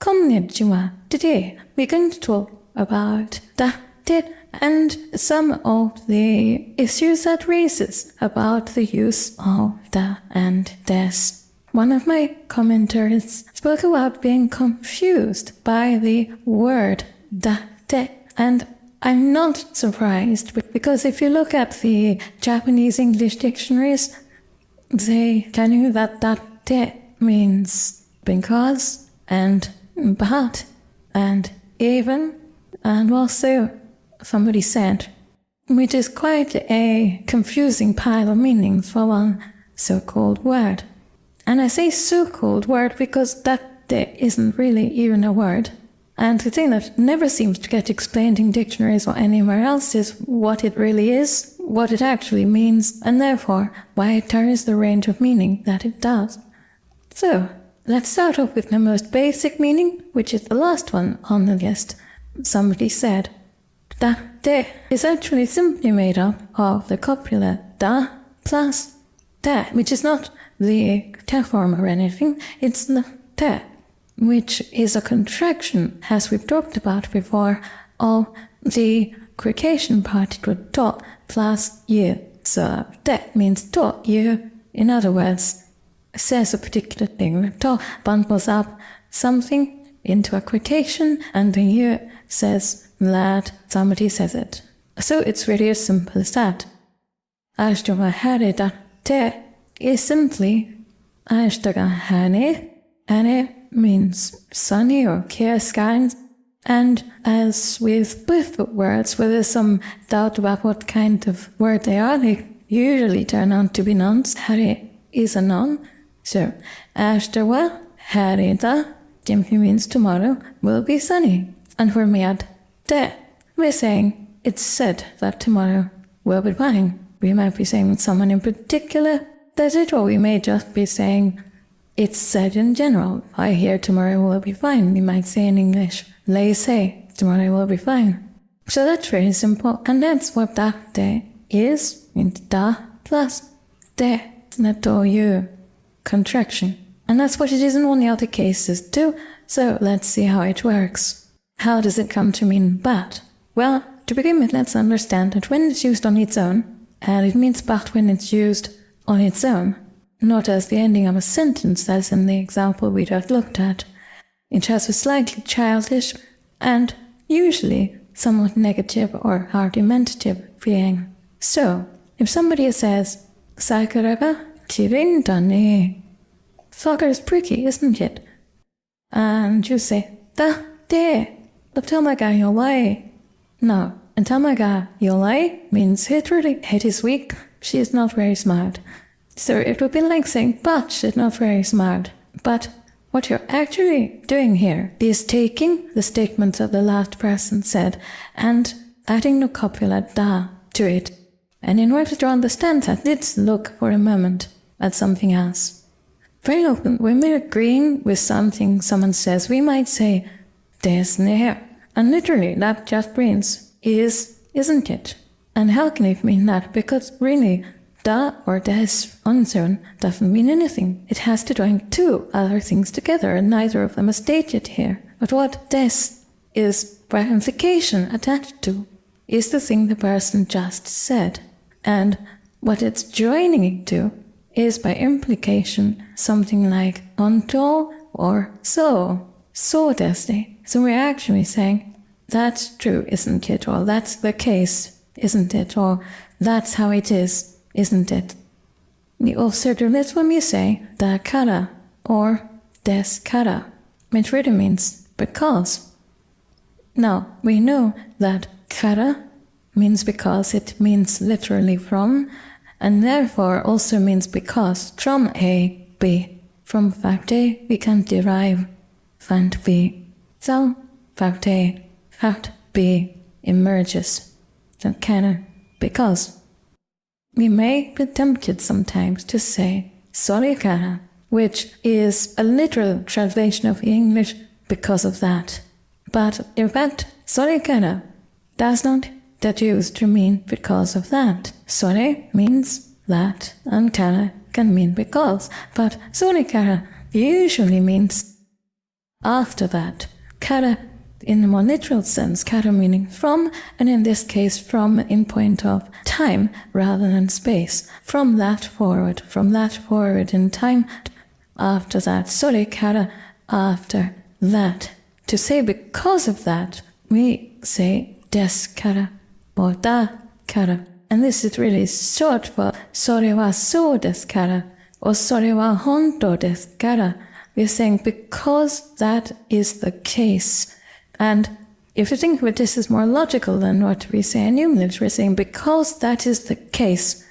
Konnichiwa. Today we're going to talk about da, de, and some of the issues that raises about the use of da and des. One of my commenters spoke about being confused by the word da, de, and I'm not surprised because if you look at the Japanese English dictionaries, they tell you that da, de means because and but and even and also somebody said, which is quite a confusing pile of meanings for one so-called word. And I say so-called word because that isn't really even a word. And the thing that never seems to get explained in dictionaries or anywhere else is what it really is, what it actually means, and therefore why it carries the range of meaning that it does. So, let's start off with the most basic meaning, which is the last one on the list. Somebody said, da, de is actually simply made up of the copula da plus de, which is not the te form or anything, it's the te, which is a contraction, as we've talked about before, of the Caucasian particle to plus you. So de means to you, in other words, says a particular thing. To bundles up something into a quotation, and the you says that somebody says it. So it's really as simple as that. Ashtaga hare da te is simply Ashtaga hane, and it means sunny or clear skies. And as with both words, where there's some doubt about what kind of word they are, they usually turn out to be nouns. Hare is a noun. So, Ashtaga hare da simply means tomorrow will be sunny. And for me at de, we're saying it's said that tomorrow will be fine. We might be saying someone in particular does it, or we may just be saying it's said in general. I hear tomorrow will be fine. We might say in English, they say tomorrow will be fine. So that's very simple, and that's what da de is, in da plus de. It's not to you contraction. And that's what it is in all the other cases too. So let's see how it works. How does it come to mean but? Well, to begin with, let's understand that when it's used on its own, and it means but when it's used on its own, not as the ending of a sentence as in the example we just looked at. It has a slightly childish and usually somewhat negative or argumentative feeling. So, if somebody says, Sakura ga kirin da ne, soccer is pretty, isn't it? And you say, da de, tamaga yolai. No, and tamaga yolai means literally it is weak, she is not very smart. So it would be like saying, but she's not very smart. But what you're actually doing here is taking the statements of the last person said and adding the copula da to it. And in order to understand that, let's look for a moment at something else. Very often, when we're agreeing with something someone says, we might say, des ne, and literally that just means is, isn't it? And how can it mean that? Because really, da or des on its own doesn't mean anything. It has to join two other things together, and neither of them is stated here. But what des is by implication attached to is the thing the person just said. And what it's joining it to is by implication something like onto or so. So des ne. So we're actually saying, that's true, isn't it? Or that's the case, isn't it? Or that's how it is, isn't it? We also do this when we say da kara or des kara, which really means because. Now, we know that kara means because, it means literally from, and therefore also means because from A, B. From fact A, we can derive fact B. So, fact A, fact B emerges. So, kara, because. We may be tempted sometimes to say sorry kara, which is a literal translation of English because of that. But in fact, sorry kara does not deduce to mean because of that. Sorry means that, and kara can mean because. But sorry kara usually means after that. Kara, in the more literal sense, kara meaning from, and in this case from in point of time rather than space. From that forward in time, after that. Sore kara, after that. To say because of that, we say desu kara or da kara. And this is really short for sore wa sou desu kara or sore wa hontou desu kara. We're saying because that is the case. And if you think of it, this is more logical than what we say in English. We're saying because that is the case,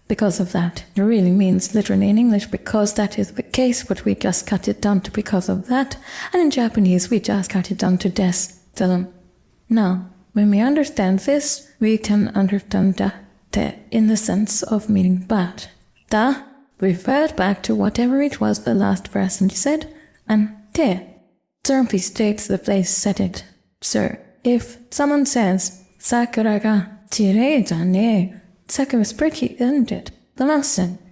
because of that. It really means literally in English, because that is the case, but we just cut it down to because of that. And in Japanese, we just cut it down to desu. Now, when we understand this, we can understand da, te, in the sense of meaning but. Da referred back to whatever it was the last person said, and te simply states the place said it. So, if someone says, Sakura ga chirei da ne, Sakura's pretty, isn't it? The last sentence.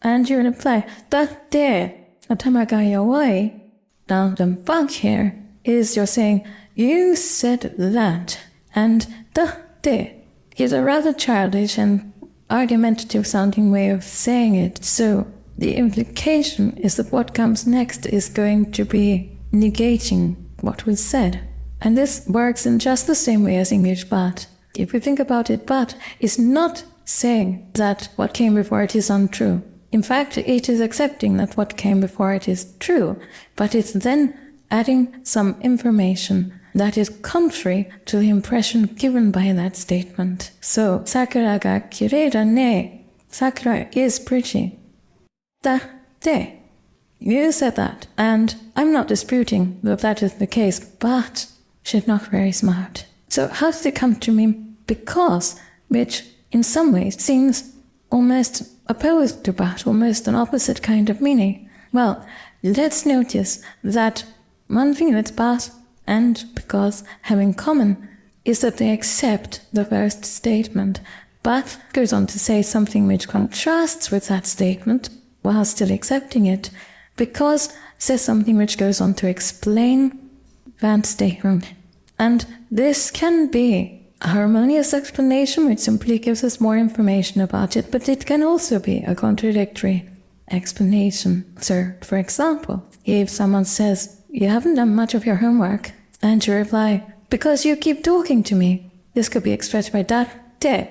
And you reply, da te, atama ga yawai. Now, the bug here is you're saying, you said that, and da te is a rather childish and argumentative sounding way of saying it. So the implication is that what comes next is going to be negating what was said. And this works in just the same way as English but. If you think about it, but is not saying that what came before it is untrue. In fact, it is accepting that what came before it is true, but it's then adding some information that is contrary to the impression given by that statement. So, Sakura ga kirei da ne. Sakura is pretty. Da te. You said that, and I'm not disputing that that is the case, but she's not very smart. So how does it come to mean because, which in some ways seems almost opposed to but, almost an opposite kind of meaning? Well, let's notice that one thing that but and because have in common is that they accept the first statement, but goes on to say something which contrasts with that statement while still accepting it, because says something which goes on to explain that statement. And this can be a harmonious explanation which simply gives us more information about it, but it can also be a contradictory explanation. So, for example, if someone says, you haven't done much of your homework, and you reply, because you keep talking to me. This could be expressed by da te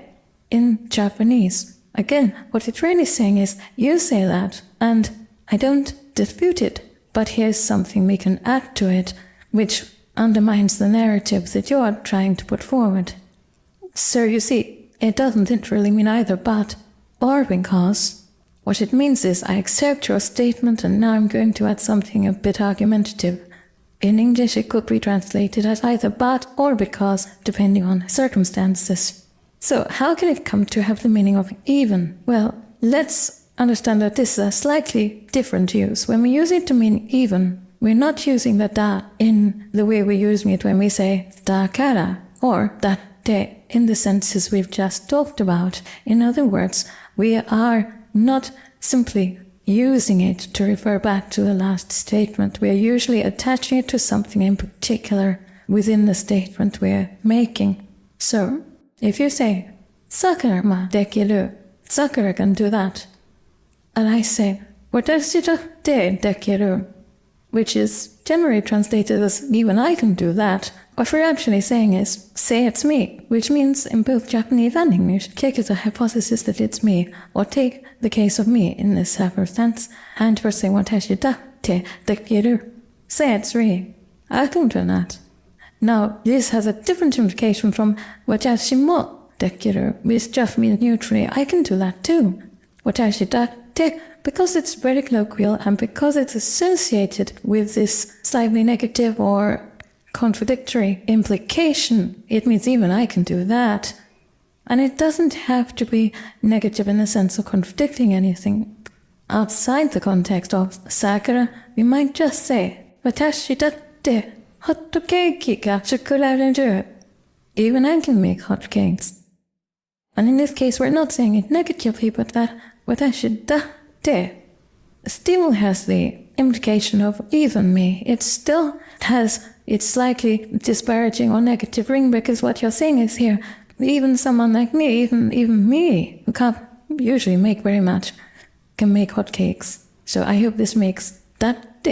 in Japanese. Again, what it's really saying is, you say that, and I don't dispute it, but here's something we can add to it, which undermines the narrative that you're trying to put forward. So you see, it doesn't literally mean either but or because. What it means is, I accept your statement and now I'm going to add something a bit argumentative. In English, it could be translated as either but or because, depending on circumstances. So, how can it come to have the meaning of even? Well, let's understand that this is a slightly different use. When we use it to mean even, we're not using the da in the way we're using it when we say da kara or da te in the senses we've just talked about. In other words, we are not simply using it to refer back to the last statement. We are usually attaching it to something in particular within the statement we're making. So, if you say, Sakura ma dekiru, Sakura can do that. And I say, watashi de dekiru, which is generally translated as, even I can do that. What we're actually saying is, say it's me, which means in both Japanese and English, take as a hypothesis that it's me, or take the case of me in this circumstance, and we're saying watashi da te dekiru. Say it's me. I can do that. Now, this has a different implication from watashi mo dekiru, which just means neutrally, I can do that too. Watashi da te, because it's very colloquial and because it's associated with this slightly negative or contradictory implication, it means even I can do that. And it doesn't have to be negative in the sense of contradicting anything. Outside the context of Sakura, we might just say, watashi datte hot cake ga shukurareru. Even I can make hot cakes. And in this case, we're not saying it negatively, but that watashi datte still has the implication of even me. It still has its slightly disparaging or negative ring, because what you're saying is here, even someone like me, even me, who can't usually make very much, can make hotcakes. So I hope this makes that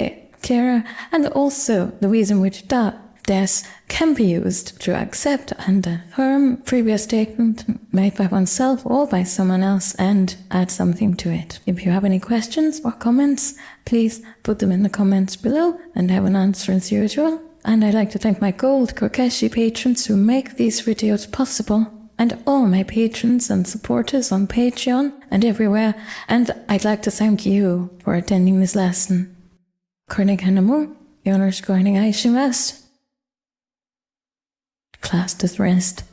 clearer, and also the ways in which des can be used to accept and affirm previous statement made by oneself or by someone else and add something to it. If you have any questions or comments, please put them in the comments below and I have an answer as usual. And I'd like to thank my Gold Kokeshi patrons who make these videos possible, and all my patrons and supporters on Patreon and everywhere, and I'd like to thank you for attending this lesson. Kornig Yonorshkorning Aishimasu. Class dismissed.